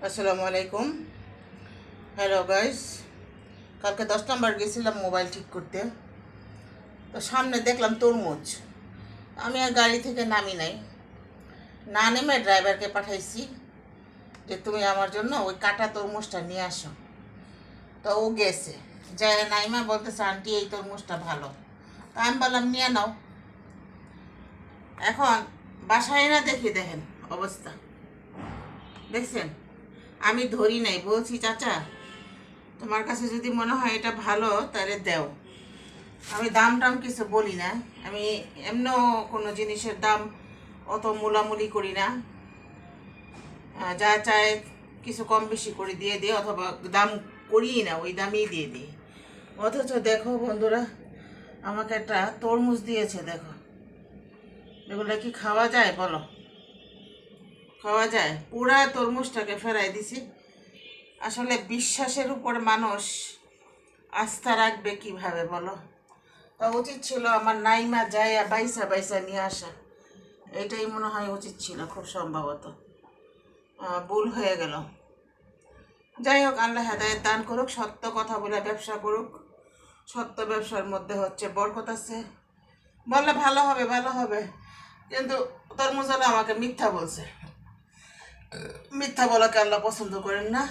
আসসালামু আলাইকুম। Hello guys, কালকে 10 নম্বর গেছিলাম মোবাইল ঠিক করতে। তো সামনে দেখলাম তরমুজ। আমি আর গাড়ি থেকে নামি নাই, না নেমে ড্রাইভারকে পাঠাইছি যে তুমি আমার জন্য ওই কাটা তরমুজটা নিয়ে আসো। তো ও গেছে, যায় নাইমা বলতেছে আন্টি এই তরমুজটা ভালো। তো আমি বললাম নিয়ে নাও। এখন বাসায় না দেখেন অবস্থা দেখছেন। আমি ধরি নাই, বলছি চাচা তোমার কাছে যদি মনে হয় এটা ভালো তাহলে দেও। আমি দাম টাম কিছু বলি না, আমি এমনও কোনো জিনিসের দাম অত মূলামূলি করি না। যা চায় কিছু কম বেশি করে দিয়ে দিই, অথবা দাম করিই না, ওই দামই দিয়ে দিই। অথচ দেখো বন্ধুরা, আমাকে একটা তরমুজ দিয়েছে। দেখো এগুলো কি খাওয়া যায় বলো? খাওয়া যায়? পুরা তরমুজটাকে ফেরাই দিছি। আসলে বিশ্বাসের উপর মানুষ আস্থা রাখবে কিভাবে বলো? তা উচিত ছিল আমার নাইমা যায় বাইসা বাইসা নিয়ে আসা। এটাই মনে হয় উচিত ছিল, খুব সম্ভবত ভুল হয়ে গেল। যাই হোক, আল্লাহ হেদায়েত দান করুক, সত্য কথা বলে ব্যবসা করুক। সত্য ব্যবসার মধ্যে হচ্ছে বরকত আছে। বললে ভালো হবে ভালো হবে, কিন্তু তরমুজ আমাকে মিথ্যা বলছে। মিথ্যা বলাকে আল্লাহ পছন্দ করেন না।